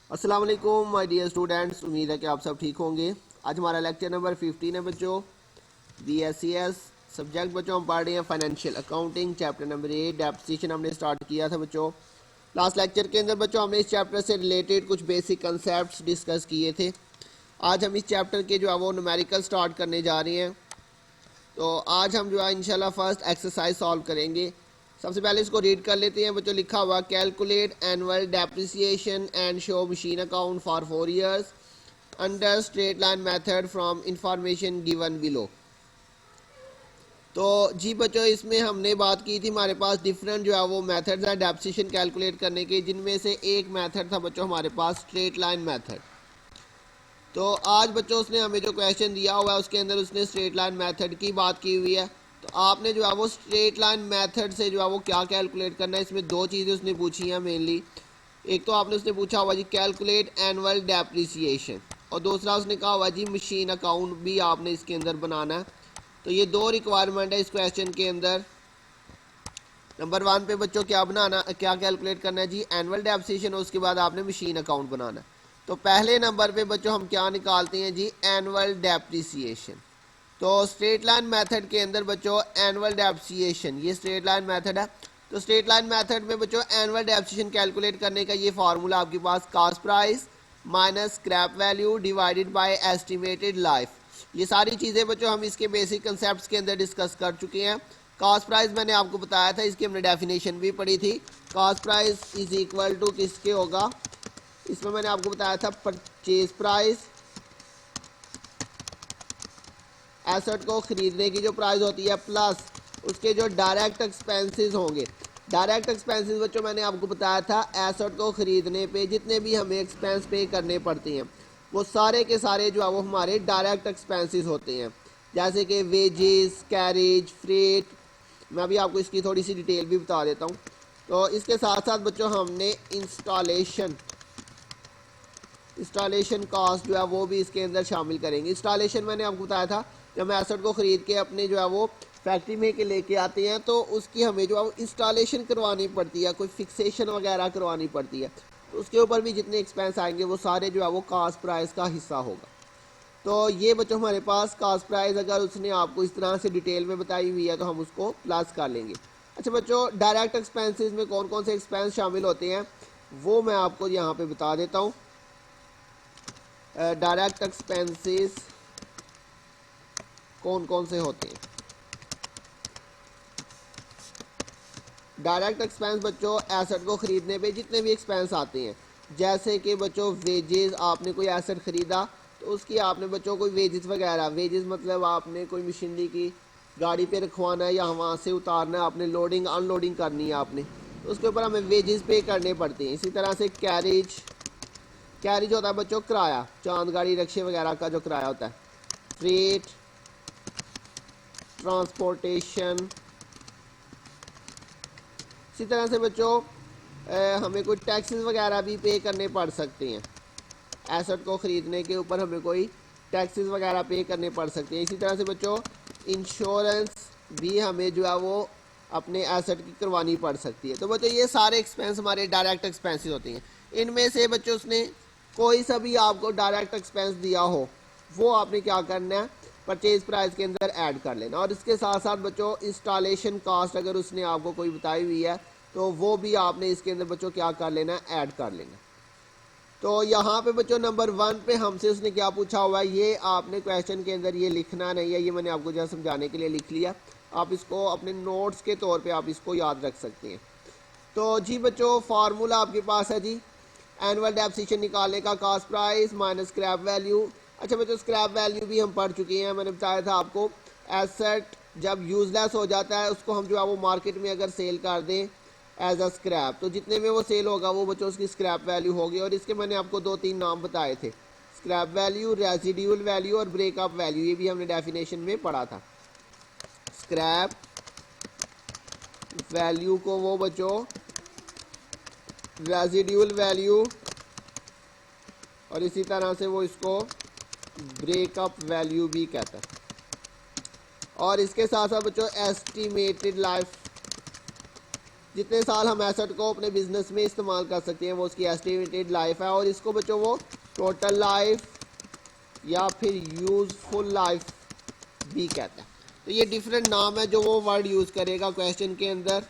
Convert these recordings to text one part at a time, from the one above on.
अस्सलाम वालेकुम my dear students, उम्मीद है कि आप सब ठीक होंगे। आज हमारा लेक्चर नंबर 15 है बच्चों। BSCS सब्जेक्ट बच्चों हम पढ़ रहे हैं financial accounting, chapter number 8 depreciation हमने स्टार्ट किया था बच्चों। लास्ट लेक्चर के अंदर बच्चों हमने इस चैप्टर से रिलेटेड कुछ बेसिक कंसेप्ट डिस्कस किए थे। आज हम इस चैप्टर के जो है वो न्यूमेरिकल स्टार्ट करने जा रहे हैं। तो आज हम जो है इंशाल्लाह फर्स्ट एक्सरसाइज सॉल्व करेंगे। सबसे पहले इसको रीड कर लेते हैं बच्चों। लिखा हुआ calculate annual depreciation and show machine account for 4 years under straight line method from information given below. तो जी बच्चों, इसमें हमने बात की थी, हमारे पास डिफरेंट जो है वो मेथड्स हैं डेप्रिसिएशन कैलकुलेट करने के, जिनमें से एक मेथड था बच्चों हमारे पास स्ट्रेट लाइन मेथड। तो आज बच्चों उसने हमें जो क्वेश्चन दिया हुआ है उसके अंदर उसने स्ट्रेट लाइन मेथड की बात की हुई है। तो आपने जो है वो स्ट्रेट लाइन मेथड से जो है वो क्या कैलकुलेट करना है। इसमें दो चीज़ें उसने पूछी हैं मेनली। एक तो आपने उसने पूछा हुआ जी कैलकुलेट एनुअल डेप्रिसिएशन, और दूसरा उसने कहा हुआ जी मशीन अकाउंट भी आपने इसके अंदर बनाना है। तो ये दो रिक्वायरमेंट है इस क्वेश्चन के अंदर। नंबर 1 पे बच्चों क्या बनाना, क्या कैलकुलेट करना है जी एनुअल डेप्रिसिएशन, और उसके बाद आपने मशीन अकाउंट बनाना है। तो पहले नंबर पे बच्चों हम क्या निकालते हैं जी एनुअल डेप्रिसिएशन। तो स्ट्रेट लाइन मेथड के अंदर बच्चों एनुअल डेप्रिसिएशन, ये स्ट्रेट लाइन मेथड है। तो स्ट्रेट लाइन मेथड में बच्चों एनुअल डेप्रिसिएशन कैलकुलेट करने का ये फार्मूला आपके पास cost price minus scrap value divided by estimated life. ये सारी चीज़ें बच्चों हम इसके बेसिक कंसेप्ट के अंदर डिस्कस कर चुके हैं। कॉस्ट प्राइस मैंने आपको बताया था, इसकी हमने डेफिनेशन भी पढ़ी थी। Cost price is equal to किसके होगा, इसमें मैंने आपको बताया था परचेज प्राइस, एसेट को खरीदने की जो प्राइस होती है, प्लस उसके जो डायरेक्ट एक्सपेंसेस होंगे। डायरेक्ट एक्सपेंसेस बच्चों मैंने आपको बताया था एसेट को खरीदने पे जितने भी हमें एक्सपेंस पे करने पड़ते हैं वो सारे के सारे जो है वो हमारे डायरेक्ट एक्सपेंसेस होते हैं, जैसे कि वेजेस, कैरेज, फ्रेट। मैं अभी आपको इसकी थोड़ी सी डिटेल भी बता देता हूँ। तो इसके साथ साथ बच्चों हमने इंस्टॉलेशन कॉस्ट जो है वो भी इसके अंदर शामिल करेंगे। इंस्टॉलेशन मैंने आपको बताया था, जब हम एसेट को ख़रीद के अपने जो है वो फैक्ट्री में के लेके आते हैं तो उसकी हमें जो है वो इंस्टॉलेशन करवानी पड़ती है, कोई फिक्सेशन वगैरह करवानी पड़ती है। तो उसके ऊपर भी जितने एक्सपेंस आएंगे वो सारे जो है वो कॉस्ट प्राइस का हिस्सा होगा। तो ये बच्चों हमारे पास कॉस्ट प्राइस अगर उसने आपको इस तरह से डिटेल में बताई हुई है तो हम उसको प्लस कर लेंगे। अच्छा बच्चों, डायरेक्ट एक्सपेंसेस में कौन कौन से एक्सपेंस शामिल होते हैं वो मैं आपको यहाँ पे बता देता हूँ। डायरेक्ट एक्सपेंसेस कौन कौन से होते हैं। डायरेक्ट एक्सपेंस बच्चों एसेट को ख़रीदने पे जितने भी एक्सपेंस आते हैं, जैसे कि बच्चों वेजेस, आपने कोई एसेट ख़रीदा तो उसकी आपने बच्चों कोई वेजेस वगैरह, वेजेस मतलब आपने कोई मशीनरी की गाड़ी पे रखवाना है या वहाँ से उतारना है, आपने लोडिंग अनलोडिंग करनी है आपने, तो उसके ऊपर हमें वेजेस पे करने पड़ते हैं। इसी तरह से कैरेज होता है बच्चों किराया, चांद गाड़ी रिक्शे वगैरह का जो किराया होता है। Freight, transportation. इसी तरह से बच्चों हमें कोई टैक्सेस वगैरह भी पे करने पड़ सकते हैं। एसेट को ख़रीदने के ऊपर हमें कोई टैक्सेस वगैरह पे करने पड़ सकते हैं। इसी तरह से बच्चों इंश्योरेंस भी हमें जो है वो अपने एसेट की करवानी पड़ सकती है। तो बच्चों ये सारे एक्सपेंस हमारे डायरेक्ट एक्सपेंसेस होते हैं। इनमें से बच्चों उसने कोई सा भी आपको डायरेक्ट एक्सपेंस दिया हो वो आपने क्या करना है, परचेज प्राइस के अंदर ऐड कर लेना। और इसके साथ साथ बच्चों इंस्टॉलेशन कॉस्ट अगर उसने आपको कोई बताई हुई है तो वो भी आपने इसके अंदर बच्चों क्या कर लेना, ऐड कर लेना। तो यहाँ पे बच्चों नंबर 1 पे हमसे उसने क्या पूछा हुआ है, ये आपने क्वेश्चन के अंदर ये लिखना नहीं है, ये मैंने आपको जो समझाने के लिए लिख लिया। आप इसको अपने नोट्स के तौर पे आप इसको याद रख सकते हैं। तो जी बच्चों फार्मूला आपके पास है जी एनुअल डेप्रिसिएशन निकालने का, cost price minus scrap value. अच्छा बच्चों स्क्रैप वैल्यू भी हम पढ़ चुके हैं, मैंने बताया था आपको एसेट जब यूजलेस हो जाता है उसको हम जो है वो मार्केट में अगर सेल कर दें एज अ स्क्रैप, तो जितने में वो सेल होगा वो बच्चों उसकी स्क्रैप वैल्यू होगी। और इसके मैंने आपको 2-3 नाम बताए थे, स्क्रैप वैल्यू, रेजिड्यूल वैल्यू और ब्रेकअप वैल्यू, ये भी हमने डेफिनेशन में पढ़ा था। स्क्रैप वैल्यू को वो बच्चों रेजिड्यूल वैल्यू और इसी तरह से वो इसको ब्रेकअप वैल्यू भी कहता है। और इसके साथ साथ बच्चों एस्टिमेटेड लाइफ जितने साल हम एसेट को अपने बिजनेस में इस्तेमाल कर सकते हैं वो उसकी एस्टिमेटेड लाइफ है, और इसको बच्चों वो टोटल लाइफ या फिर यूजफुल लाइफ भी कहते हैं। तो ये डिफरेंट नाम है जो वो वर्ड यूज़ करेगा क्वेश्चन के अंदर,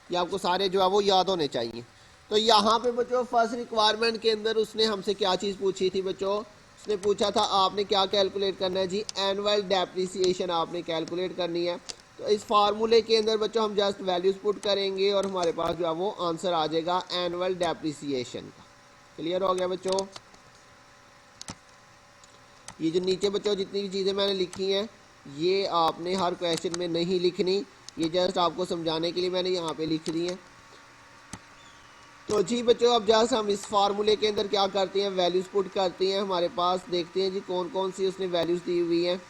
ये आपको सारे जो है वो याद होने चाहिए। तो यहाँ पे बच्चों फर्स्ट रिक्वायरमेंट के अंदर उसने हमसे क्या चीज़ पूछी थी बच्चों, उसने पूछा था आपने क्या कैलकुलेट करना है जी, एनुअल डेप्रिसिएशन आपने कैलकुलेट करनी है। तो इस फार्मूले के अंदर बच्चों हम जस्ट वैल्यूज पुट करेंगे और हमारे पास जो है वो आंसर आ जाएगा एनुअल डेप्रिसिएशन का। क्लियर हो गया बच्चों? ये जो नीचे बच्चों जितनी भी चीज़ें मैंने लिखी हैं ये आपने हर क्वेश्चन में नहीं लिखनी, ये जस्ट आपको समझाने के लिए मैंने यहाँ पे लिख दी है। तो जी बच्चों अब जस्ट हम इस फार्मूले के अंदर क्या करते हैं, वैल्यूज पुट करते हैं। हमारे पास देखते हैं जी कौन कौन सी उसने वैल्यूज दी हुई हैं।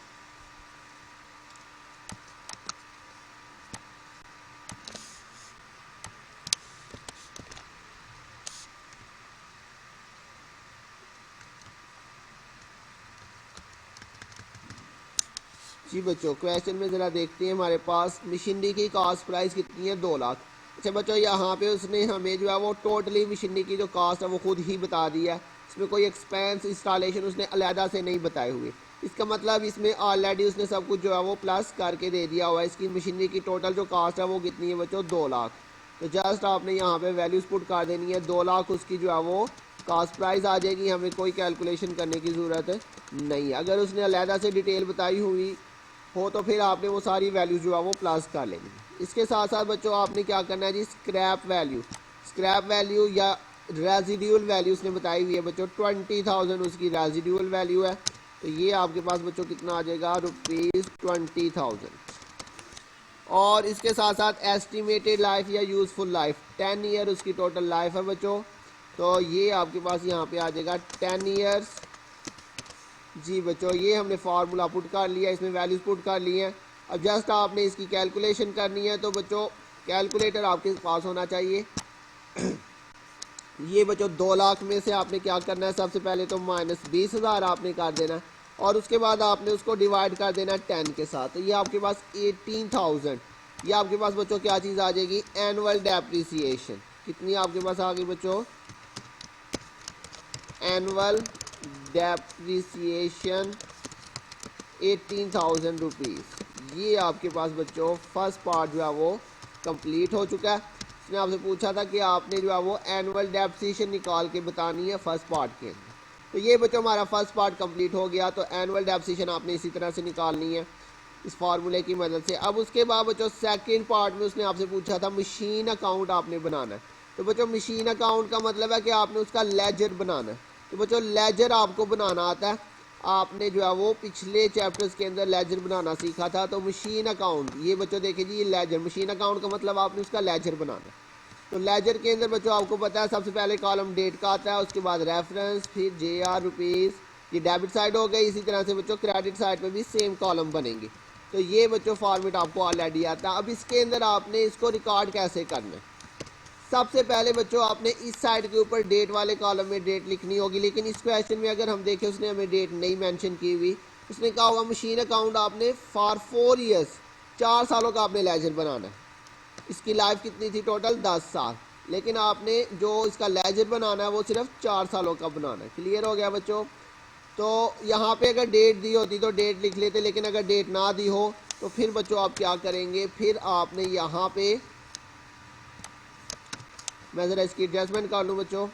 जी बच्चों क्वेश्चन में ज़रा देखते हैं, हमारे पास मशीनरी की कास्ट प्राइस कितनी है, 2 लाख। अच्छा बच्चों यहाँ पे उसने हमें जो है वो टोटली मशीनरी की जो कास्ट है वो खुद ही बता दिया है, इसमें कोई एक्सपेंस इंस्टॉलेशन उसने अलहदा से नहीं बताए हुए। इसका मतलब इसमें ऑलरेडी उसने सब कुछ जो है वो प्लस करके दे दिया हुआ है। इसकी मशीनरी की टोटल जो कास्ट है वो कितनी है बच्चों, 2 लाख। तो जस्ट आपने यहाँ पे वैल्यूज पुट कर देनी है, 2 लाख उसकी जो है वो कास्ट प्राइस आ जाएगी, हमें कोई कैलकुलेशन करने की ज़रूरत नहीं है। अगर उसने अलहदा से डिटेल बताई हुई हो तो फिर आपने वो सारी वैल्यू जो है वो प्लस कर लेंगे। इसके साथ साथ बच्चों आपने क्या करना है जी, स्क्रैप वैल्यू या रेजिड्यूल वैल्यू उसने बताई हुई है बच्चों, 20,000 उसकी रेजिड्यूल वैल्यू है। तो ये आपके पास बच्चों कितना आ जाएगा, ₹20,000। और इसके साथ साथ एस्टिमेटेड लाइफ या यूजफुल लाइफ 10 ईयर उसकी टोटल लाइफ है बच्चों। तो ये आपके पास यहाँ पे आ जाएगा 10 ईयर्स। जी बच्चों ये हमने फार्मूला पुट कर लिया, इसमें वैल्यूज पुट कर ली हैं। अब जस्ट आपने इसकी कैलकुलेशन करनी है। तो बच्चों कैलकुलेटर आपके पास होना चाहिए। ये बच्चों 2 लाख में से आपने क्या करना है, सबसे पहले तो -20,000 आपने कर देना है और उसके बाद आपने उसको डिवाइड कर देना है 10 के साथ। तो ये आपके पास 18,000, ये आपके पास बच्चों क्या चीज़ आ जाएगी, एनुअल डेप्रिसिएशन। कितनी आपके पास आ गई बच्चों, एनुअल डेप्रिसिएशन 18,000 रुपीज़। ये आपके पास बच्चों फर्स्ट पार्ट जो है वो कंप्लीट हो चुका है। उसने आपसे पूछा था कि आपने जो है वो एनुअल डेप्रिसिएशन निकाल के बतानी है फर्स्ट पार्ट के अंदर। तो ये बच्चों हमारा फर्स्ट पार्ट कंप्लीट हो गया। तो एनुअल डेप्रिसिएशन आपने इसी तरह से निकालनी है इस फार्मूले की मदद से। अब उसके बाद बच्चों सेकेंड पार्ट में उसने आपसे पूछा था मशीन अकाउंट आपने बनाना है। तो बच्चों मशीन अकाउंट का मतलब है कि आपने उसका लेजर बनाना है। तो बच्चों लेजर आपको बनाना आता है, आपने जो है वो पिछले चैप्टर्स के अंदर लेजर बनाना सीखा था। तो मशीन अकाउंट, ये बच्चों देखिए जी, ये लेजर, मशीन अकाउंट का मतलब आपने उसका लेजर बनाना है। तो लेजर के अंदर बच्चों आपको पता है सबसे पहले कॉलम डेट का आता है, उसके बाद रेफरेंस, फिर JR रुपीज़, ये डेबिट साइड हो गई। इसी तरह से बच्चों क्रेडिट साइड पे भी सेम कॉलम बनेंगे। तो ये बच्चों फॉर्मेट आपको ऑलरेडी आता है। अब इसके अंदर आपने इसको रिकॉर्ड कैसे करना है, सबसे पहले बच्चों आपने इस साइड के ऊपर डेट वाले कॉलम में डेट लिखनी होगी। लेकिन इस क्वेश्चन में अगर हम देखें उसने हमें डेट नहीं मेंशन की हुई। उसने कहा होगा मशीन अकाउंट आपने फॉर 4 ईयर्स, 4 सालों का आपने लेजर बनाना है। इसकी लाइफ कितनी थी टोटल, 10 साल। लेकिन आपने जो इसका लेजर बनाना है वो सिर्फ 4 सालों का बनाना है। क्लियर हो गया बच्चों? तो यहाँ पे अगर डेट दी होती तो डेट लिख लेते, लेकिन अगर डेट ना दी हो तो फिर बच्चों आप क्या करेंगे, फिर आपने यहाँ पे, मैं ज़रा इसकी एडजस्टमेंट कर लूँ बच्चों।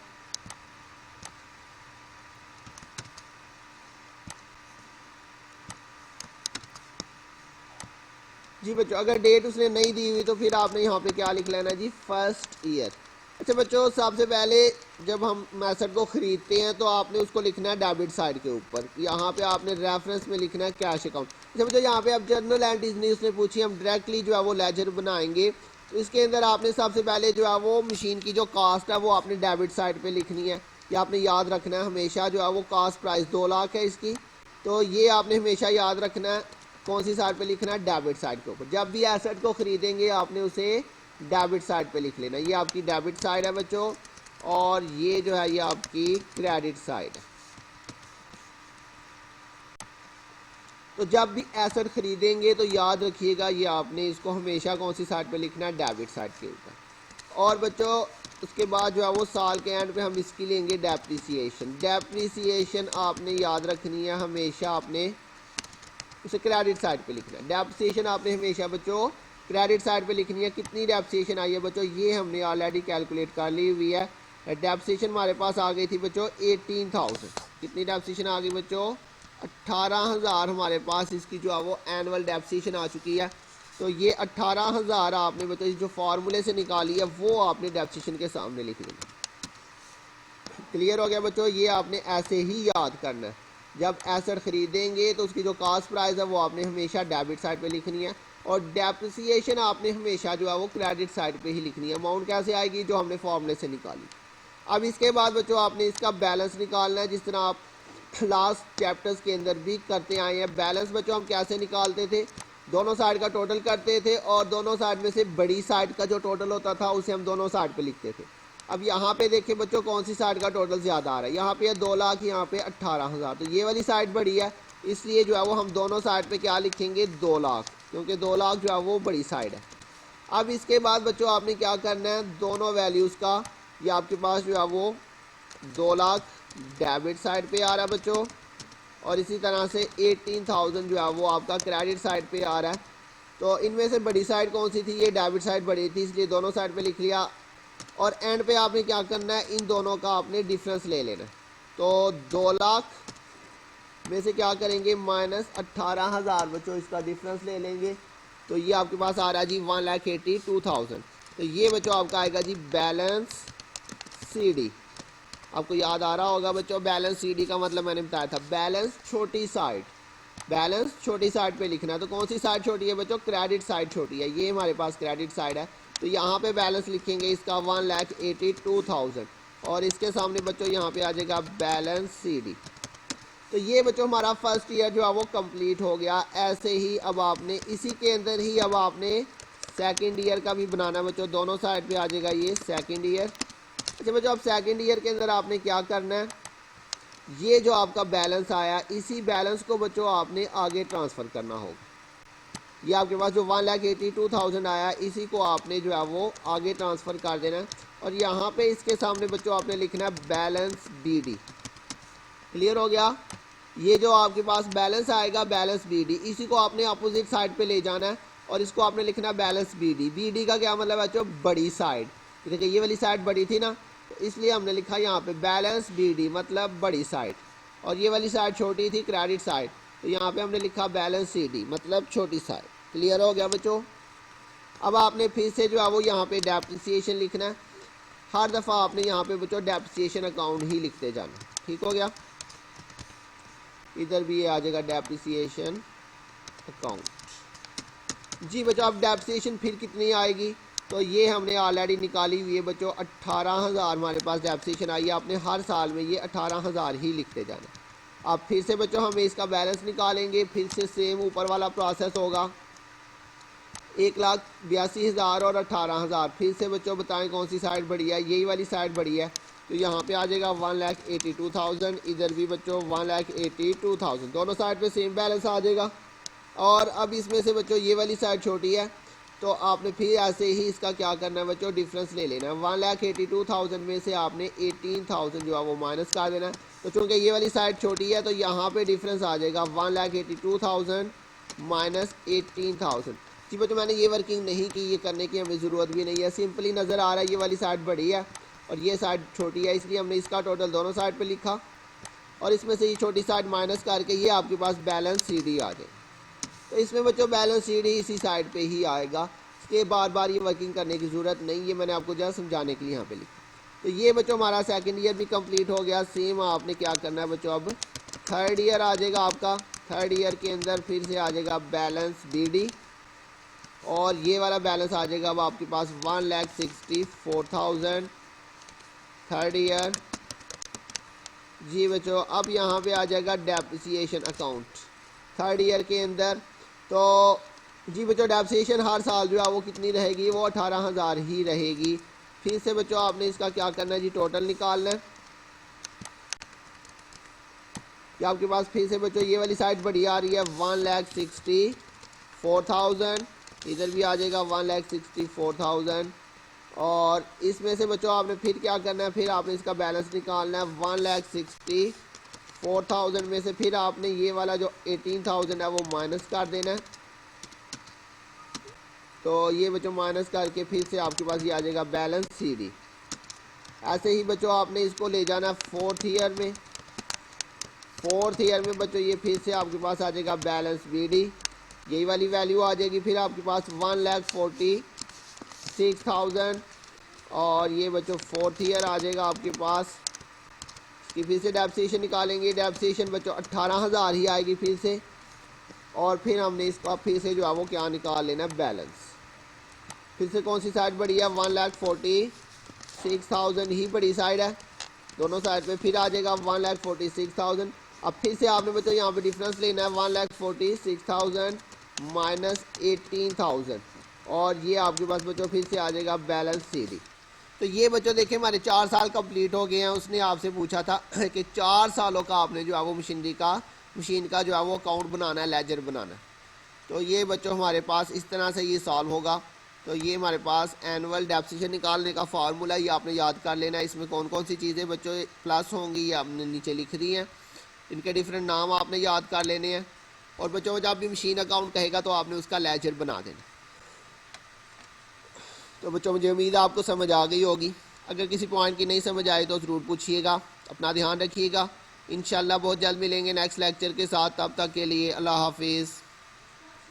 जी बच्चों अगर डेट उसने नहीं दी हुई तो फिर आपने यहाँ पे क्या लिख लेना जी, फर्स्ट ईयर। अच्छा बच्चों सबसे पहले जब हम मैसेज को ख़रीदते हैं तो आपने उसको लिखना है डेबिट साइड के ऊपर। यहाँ पे आपने रेफरेंस में लिखना है कैश अकाउंट। अच्छा बच्चों यहाँ पे अब जनरल एंट्रीज नहीं उसने पूछी, हम डायरेक्टली जो है वो लेजर बनाएंगे। तो इसके अंदर आपने सबसे पहले जो है वो मशीन की जो कास्ट है वो आपने डेबिट साइड पे लिखनी है। ये आपने याद रखना है हमेशा, जो है वो कास्ट प्राइस 2 लाख है इसकी। तो ये आपने हमेशा याद रखना है, कौन सी साइड पे लिखना है, डेबिट साइड के ऊपर। जब भी एसेट को ख़रीदेंगे आपने उसे डेबिट साइड पे लिख लेना। ये आपकी डेबिट साइड है बच्चों और ये जो है ये आपकी क्रेडिट साइड है। तो जब भी एसेट खरीदेंगे तो याद रखिएगा ये आपने इसको हमेशा कौन सी साइड पे लिखना है, डेबिट साइड के ऊपर। और बच्चों उसके बाद जो है वो साल के एंड पे हम इसकी लेंगे डेप्रिसिएशन। डेप्रिसिएशन आपने याद रखनी है, हमेशा आपने उसे क्रेडिट साइड पे लिखना है। डेप्रिसिएशन आपने हमेशा बच्चों क्रेडिट साइड पे लिखनी है। कितनी डेप्रिसिएशन आई है बच्चों, ये हमने ऑलरेडी कैलकुलेट कर ली हुई है। डेप्रिसिएशन हमारे पास आ गई थी बच्चों 18,000। कितनी डेप्रिसिएशन आ गई बच्चों, 18,000 हमारे पास इसकी जो है वो एनुअल डेप्रिसिएशन आ चुकी है। तो ये 18,000 आपने बच्चों जो फार्मूले से निकाली है वो आपने डेप्रिसिएशन के सामने लिख लेना। क्लियर हो गया बच्चों, ये आपने ऐसे ही याद करना है। जब एसेट खरीदेंगे तो उसकी जो कास्ट प्राइस है वो आपने हमेशा डेबिट साइड पे लिखनी है, और डेप्रिसिएशन आपने हमेशा जो है वो क्रेडिट साइड पे ही लिखनी है। अमाउंट कैसे आएगी, जो हमने फॉर्मूले से निकाली। अब इसके बाद बच्चों आपने इसका बैलेंस निकालना है, जिस तरह आप लास्ट चैप्टर्स के अंदर भी करते आए हैं। बैलेंस बच्चों हम कैसे निकालते थे, दोनों साइड का टोटल करते थे और दोनों साइड में से बड़ी साइड का जो टोटल होता था उसे हम दोनों साइड पे लिखते थे। अब यहाँ पे देखिए बच्चों कौन सी साइड का टोटल ज़्यादा आ रहा है, यहाँ पे है 2 लाख, यहाँ पे 18,000। तो ये वाली साइड बड़ी है, इसलिए जो है वो हम दोनों साइड पे क्या लिखेंगे, 2 लाख, क्योंकि 2 लाख जो है वो बड़ी साइड है। अब इसके बाद बच्चों आपने क्या करना है, दोनों वैल्यूज़ का ये आपके पास जो है वो 2 लाख डेबिट साइड पे आ रहा है बच्चों, और इसी तरह से 18,000 जो है वो आपका क्रेडिट साइड पे आ रहा है। तो इनमें से बड़ी साइड कौन सी थी, ये डेबिट साइड बड़ी थी, इसलिए दोनों साइड पे लिख लिया। और एंड पे आपने क्या करना है, इन दोनों का आपने डिफरेंस ले लेना है। तो 2 लाख में से क्या करेंगे, माइनस 18,000 बच्चों इसका डिफरेंस ले लेंगे। तो ये आपके पास आ रहा है जी 1,82,000। तो ये बच्चों आपका आएगा जी बैलेंस CD। आपको याद आ रहा होगा बच्चों, बैलेंस CD का मतलब मैंने बताया था, बैलेंस छोटी साइड। बैलेंस छोटी साइड पे लिखना है। तो कौन सी साइड छोटी है बच्चों, क्रेडिट साइड छोटी है। ये हमारे पास क्रेडिट साइड है, तो यहाँ पे बैलेंस लिखेंगे इसका 1,82,000, और इसके सामने बच्चों यहाँ पे आ जाएगा बैलेंस CD। तो ये बच्चों हमारा फर्स्ट ईयर जो है वो कंप्लीट हो गया। ऐसे ही अब आपने इसी के अंदर ही अब आपने सेकंड ईयर का भी बनाना है बच्चों, दोनों साइड पे आ जाएगा ये सेकंड ईयर। अच्छा बच्चों, अब सेकंड ईयर के अंदर आपने क्या करना है, ये जो आपका बैलेंस आया इसी बैलेंस को बच्चों आपने आगे ट्रांसफ़र करना होगा। ये आपके पास जो 1,82,000 आया इसी को आपने जो है वो आगे ट्रांसफ़र कर देना है, और यहाँ पे इसके सामने बच्चों आपने लिखना है बैलेंस BD। क्लियर हो गया, ये जो आपके पास बैलेंस आएगा बैलेंस BD, इसी को आपने अपोजिट साइड पे ले जाना है, और इसको आपने लिखना है बैलेंस BD। BD का क्या मतलब है बच्चों, बड़ी साइड। देखिए ये वाली साइड बड़ी थी ना, तो इसलिए हमने लिखा यहाँ पे बैलेंस BD मतलब बड़ी साइड, और ये वाली साइड छोटी थी क्रेडिट साइड, तो यहाँ पे हमने लिखा बैलेंस CD मतलब छोटी साइड। क्लियर हो गया बच्चों। अब आपने फिर से जो है वो यहाँ पे डेप्रिसिएशन लिखना है। हर दफ़ा आपने यहाँ पे बच्चों डेप्रिसिएशन अकाउंट ही लिखते जाना। ठीक हो गया, इधर भी ये आ जाएगा डेप्रिसिएशन अकाउंट। जी बच्चों, अब डेप्रिसिएशन फिर कितनी आएगी, तो ये हमने ऑलरेडी निकाली हुई है बच्चों, 18,000 हमारे पास डेप्रिसिएशन आई है। आपने हर साल में ये 18,000 ही लिखते जाना। अब फिर से बच्चों हमें इसका बैलेंस निकालेंगे, फिर से सेम ऊपर वाला प्रोसेस होगा, 1,82,000 और 18,000। फिर से बच्चों बताएं कौन सी साइड बड़ी है, यही वाली साइड बड़ी है, तो यहाँ पे आ जाएगा 1,82,000। इधर भी बच्चों 1,82,000, दोनों साइड पे सेम बैलेंस आ जाएगा। और अब इसमें से बच्चों ये वाली साइड छोटी है, तो आपने फिर ऐसे ही इसका क्या करना है बच्चों, डिफरेंस ले लेना है। 1,82,000 में से आपने 18,000 जो है वो माइनस कर देना है। तो चूँकि ये वाली साइड छोटी है तो यहाँ पे डिफरेंस आ जाएगा 1,82,000 माइनस 18,000। जी बच्चों मैंने ये वर्किंग नहीं की, ये करने की हमें ज़रूरत भी नहीं है, सिंपली नज़र आ रहा है ये वाली साइड बड़ी है और ये साइड छोटी है, इसलिए हमने इसका टोटल दोनों साइड पे लिखा, और इसमें से ये छोटी साइड माइनस करके ये आपके पास बैलेंस CD आ जाए। तो इसमें बच्चों बैलेंस CD इसी साइड पे ही आएगा, इसके बार बार ये वर्किंग करने की ज़रूरत नहीं है, मैंने आपको जस्ट समझाने के लिए यहाँ पे लिखा। तो ये बच्चों हमारा सेकंड ईयर भी कंप्लीट हो गया। सेम आपने क्या करना है बच्चों, अब थर्ड ईयर आ जाएगा आपका। थर्ड ईयर के अंदर फिर से आ जाएगा बैलेंस BD, और ये वाला बैलेंस आ जाएगा अब आपके पास 1,64,000 थर्ड ईयर। जी बच्चों अब यहाँ पे आ जाएगा डेप्रिसिएशन अकाउंट थर्ड ईयर के अंदर। तो जी बच्चों डेप्रिसिएशन हर साल जो है वो कितनी रहेगी, वो 18,000 ही रहेगी। फिर से बच्चों आपने इसका क्या करना है जी, टोटल निकालना है। कि आपके पास फिर से बच्चों ये वाली साइड बड़ी आ रही है 1,64,000, इधर भी आ जाएगा 1,64,000। और इसमें से बच्चों आपने फिर क्या करना है, फिर आपने इसका बैलेंस निकालना है 1,64,000 में से फिर आपने ये वाला जो 18,000 है वो माइनस कर देना है। तो ये बच्चों माइनस करके फिर से आपके पास ये आ जाएगा बैलेंस CD। ऐसे ही बच्चों आपने इसको ले जाना है फोर्थ ईयर में। फोर्थ ईयर में बच्चों ये फिर से आपके पास आ जाएगा बैलेंस BD, यही वाली वैल्यू आ जाएगी फिर आपके पास 1,46,000। और ये बच्चों फोर्थ ईयर आ जाएगा आपके पास। इसकी फिर से डेप्रिसिएशन निकालेंगे, डेप्रिसिएशन बच्चों 18,000 ही आएगी फिर से। और फिर हमने इसका फिर से जो है वो क्या निकाल लेना है, बैलेंस। फिर से कौन सी साइड बड़ी है, 1,46,000 ही बड़ी साइड है, दोनों साइड पे फिर आ जाएगा 1,46,000। अब फिर से आपने बच्चों यहाँ पे डिफरेंस लेना है 1,46,000 माइनस 18,000, और ये आपके पास बच्चों फिर से आ जाएगा बैलेंस CD। तो ये बच्चों देखिए हमारे 4 साल कंप्लीट हो गए हैं। उसने आपसे पूछा था कि 4 सालों का आपने जो है वो मशीन का जो है वो अकाउंट बनाना है, लेजर बनाना है। तो ये बच्चों हमारे पास इस तरह से ये सॉल्व होगा। तो ये हमारे पास एनुअल डेप्रिसिएशन निकालने का फार्मूला ये आपने याद कर लेना है। इसमें कौन कौन सी चीज़ें बच्चों प्लस होंगी ये आपने नीचे लिख दी हैं, इनके डिफरेंट नाम आपने याद कर लेने हैं। और बच्चों जब भी मशीन अकाउंट कहेगा तो आपने उसका लेजर बना देना। तो बच्चों मुझे उम्मीद है आपको समझ आ गई होगी। अगर किसी पॉइंट की नहीं समझ आए तो ज़रूर पूछिएगा। अपना ध्यान रखिएगा। इंशाल्लाह बहुत जल्द मिलेंगे नेक्स्ट लेक्चर के साथ। तब तक के लिए अल्लाह हाफिज़।